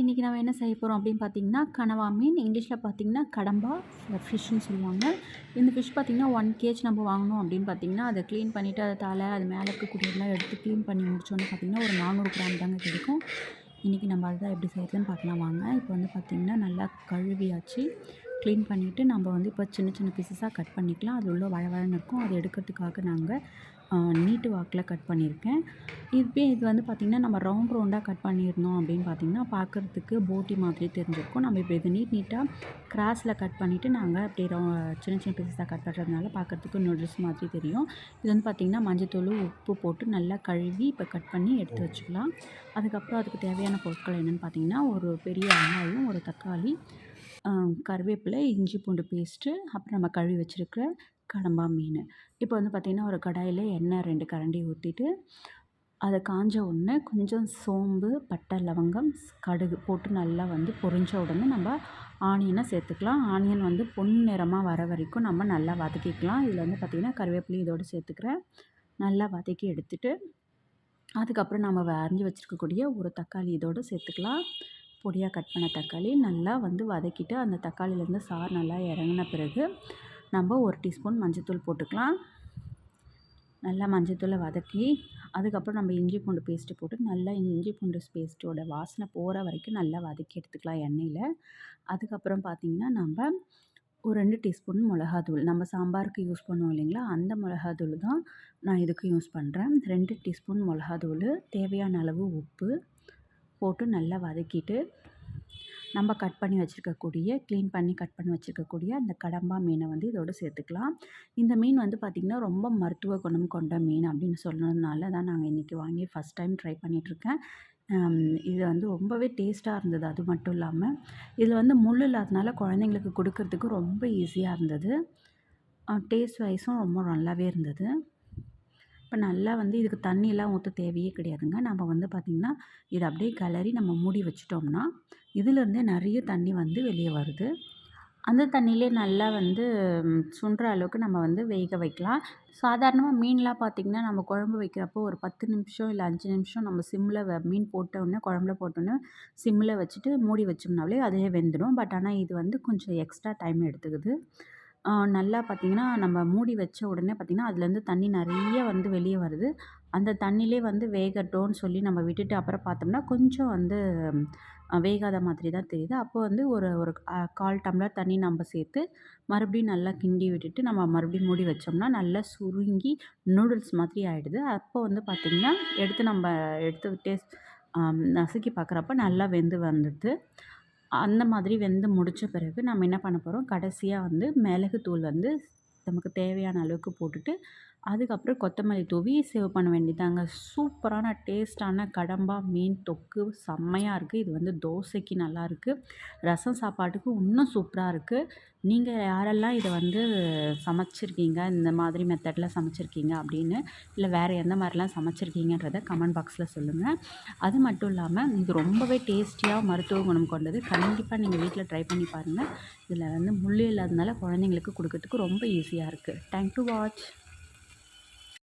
இன்றைக்கி நம்ம என்ன செய்ய போகிறோம் அப்படின்னு பார்த்தீங்கன்னா, கனவா மீன். இங்கிலீஷில் பார்த்தீங்கன்னா கடம்பா ஃபிஷ்ஷுன்னு சொல்லுவாங்க. இந்த ஃபிஷ் பார்த்தீங்கன்னா 1 கேஜ் நம்ம வாங்கினோம் அப்படின்னு பார்த்தீங்கன்னா, அதை க்ளீன் பண்ணிவிட்டு அதை தலை அது மேலே இருக்கக்கூடியதெல்லாம் எடுத்து க்ளீன் பண்ணி முடிச்சோன்னு பார்த்தீங்கன்னா, ஒரு 400 கிராம் தாங்க கிடைக்கும். இன்றைக்கி நம்ம அதுதான் எப்படி செய்கிறதுன்னு பார்க்கலாம் வாங்க. இப்போ வந்து பார்த்திங்கன்னா நல்லா கழுவியாச்சு. க்ளீன் பண்ணிவிட்டு நம்ம வந்து இப்போ சின்ன சின்ன பீசஸாக கட் பண்ணிக்கலாம். அது உள்ள வழவழன்னு இருக்கும். அதை எடுக்கிறதுக்காக நாங்கள் நீட்டு வாக்கில் கட் பண்ணியிருக்கேன். இது வந்து பார்த்திங்கன்னா நம்ம ரவுண்டாக கட் பண்ணியிருந்தோம் அப்படின்னு பார்த்திங்கன்னா பார்க்குறதுக்கு போட்டி மாதிரி தெரிஞ்சிருக்கும். நம்ம இப்போ இது நீட்டாக கிராஸில் கட் பண்ணிவிட்டு நாங்கள் அப்படி சின்ன சின்ன பீசஸாக கட் பண்ணுறதுனால பார்க்குறதுக்கு நூடுல்ஸ் மாதிரி தெரியும். இது வந்து பார்த்திங்கன்னா மஞ்சத்தூள் உப்பு போட்டு நல்லா கழுவி இப்போ கட் பண்ணி எடுத்து வச்சுக்கலாம். அதுக்கப்புறம் அதுக்கு தேவையான பொருட்கள் என்னென்னு பார்த்திங்கன்னா, ஒரு பெரிய வெங்காயம், ஒரு தக்காளி, கருவேப்பிலை, இஞ்சி பூண்டு பேஸ்ட்டு, அப்புறம் நம்ம கழுவி வச்சுருக்கிற கடம்பா மீன். இப்போ வந்து பார்த்திங்கன்னா ஒரு கடாயில் எண்ணெய் 2 கரண்டி ஊற்றிட்டு அதை காஞ்ச உடனே கொஞ்சம் சோம்பு, பட்டை, லவங்கம், கடுகு போட்டு நல்லா வந்து பொரிஞ்ச உடனே நம்ம ஆனியனை சேர்த்துக்கலாம். ஆனியன் வந்து பொன்னிறமாக வர வரைக்கும் நம்ம நல்லா வதக்கிக்கலாம். இதில் வந்து பார்த்திங்கன்னா கருவேப்பிலையும் இதோடு சேர்த்துக்கிறேன். நல்லா வதக்கி எடுத்துட்டு அதுக்கப்புறம் நம்ம அரிஞ்சு வச்சுருக்கக்கூடிய ஒரு தக்காளி இதோடு சேர்த்துக்கலாம். பொடியாக கட் பண்ண தக்காளி நல்லா வந்து வதக்கிட்டு அந்த தக்காளியிலேருந்து சாறு நல்லா இறங்கின பிறகு நம்ம 1 டீஸ்பூன் மஞ்சத்தூள் போட்டுக்கலாம். நல்லா மஞ்சத்தூளை வதக்கி அதுக்கப்புறம் நம்ம இஞ்சி பூண்டு பேஸ்ட்டு போட்டு நல்லா இஞ்சி பூண்டு பேஸ்ட்டோட வாசனை போகிற வரைக்கும் நல்லா வதக்கி எடுத்துக்கலாம் எண்ணெயில். அதுக்கப்புறம் பார்த்திங்கன்னா நம்ம ஒரு 2 டீஸ்பூன் மிளகாத்தூள், நம்ம சாம்பாருக்கு யூஸ் பண்ணுவோம் இல்லைங்களா, அந்த மிளகாத்தூள் தான் நான் இதுக்கு யூஸ் பண்ணுறேன். 2 டீஸ்பூன் மிளகாத்தூள், தேவையான அளவு உப்பு போட்டு நல்லா வதக்கிட்டு நம்ம கட் பண்ணி வச்சுருக்கக்கூடிய க்ளீன் பண்ணி கட் பண்ணி வச்சுருக்கக்கூடிய அந்த கடம்பா மீனை வந்து இதோடு சேர்த்துக்கலாம். இந்த மீன் வந்து பார்த்திங்கன்னா ரொம்ப மருத்துவ குணம் கொண்ட மீன் அப்படின்னு சொன்னதுனால தான் நாங்கள் இன்றைக்கி வாங்கி ஃபஸ்ட் டைம் ட்ரை பண்ணிகிட்ருக்கேன். இது வந்து ரொம்பவே டேஸ்ட்டாக இருந்தது. அது மட்டும் இல்லாமல் இதில் வந்து முள் இல்லாதனால குழந்தைங்களுக்கு கொடுக்கறதுக்கு ரொம்ப ஈஸியாக இருந்தது. டேஸ்ட் வைஸும் ரொம்ப நல்லாவே இருந்தது. இப்போ நல்லா வந்து இதுக்கு தண்ணியெல்லாம் ஊற்ற தேவையே கிடையாதுங்க. நம்ம வந்து பார்த்திங்கன்னா இதை அப்படியே கிளறி நம்ம மூடி வச்சிட்டோம்னா இதிலேருந்தே நிறைய தண்ணி வந்து வெளியே வருது. அந்த தண்ணியிலே நல்லா வந்து சுண்டுற அளவுக்கு நம்ம வந்து வேக வைக்கலாம். சாதாரணமாக மீன்லாம் பார்த்திங்கன்னா நம்ம குழம்பு வைக்கிறப்போ ஒரு 10 நிமிஷம் இல்லை 5 நிமிஷம் நம்ம சிம்மில் மீன் போட்டோடனே குழம்புல போட்டோன்னே சிம்மில் வச்சுட்டு மூடி வச்சோம்னாலே அதே வெந்துடும். பட் ஆனால் இது வந்து கொஞ்சம் எக்ஸ்ட்ரா டைம் எடுத்துக்குது. நல்லா பார்த்திங்கன்னா நம்ம மூடி வச்ச உடனே பார்த்திங்கன்னா அதுலேருந்து தண்ணி நிறைய வந்து வெளியே வருது. அந்த தண்ணியிலே வந்து வேகட்டும்னு சொல்லி நம்ம விட்டுட்டு அப்புறம் பார்த்தோம்னா கொஞ்சம் வந்து வேகாத மாதிரி தான் தெரியுது. அப்போ வந்து ஒரு ஒரு 1/4 டம்ளர் தண்ணி நம்ம சேர்த்து மறுபடியும் நல்லா கிண்டி விட்டுட்டு நம்ம மறுபடியும் மூடி வச்சோம்னா நல்லா சுருங்கி நூடுல்ஸ் மாதிரி ஆகிடுது. அப்போ வந்து பார்த்திங்கன்னா எடுத்து டேஸ்ட் நசுக்கி பார்க்குறப்ப நல்லா வெந்து வந்துடுது. அந்த மாதிரி வெந்து முடித்த பிறகு நம்ம என்ன பண்ண போகிறோம், கடைசியாக வந்து மிளகுத்தூள் வந்து நமக்கு தேவையான அளவுக்கு போட்டுட்டு அதுக்கப்புறம் கொத்தமல்லி தூவி சேவ் பண்ண வேண்டியதாங்க. சூப்பரான டேஸ்ட்டான கடம்பா மீன் தொக்கு செம்மையாக இருக்குது. இது வந்து தோசைக்கு நல்லாயிருக்கு, ரசம் சாப்பாட்டுக்கு இன்னும் சூப்பராக இருக்குது. நீங்கள் யாரெல்லாம் இதை வந்து சமைச்சிருக்கீங்க, இந்த மாதிரி மெத்தடில் சமைச்சிருக்கீங்க அப்படின்னு, இல்லை வேறு எந்த மாதிரிலாம் சமைச்சிருக்கீங்கன்றதை கமெண்ட் பாக்ஸில் சொல்லுங்கள். அது மட்டும் இல்லாமல் இது ரொம்பவே டேஸ்டியாக மருத்துவ குணம் கொண்டது. கண்டிப்பாக நீங்கள் வீட்டில் ட்ரை பண்ணி பாருங்கள். இதில் வந்து முள் இல்லாததுனால குழந்தைங்களுக்கு கொடுக்கறதுக்கு ரொம்ப ஈஸியாக இருக்குது. Thank to watch.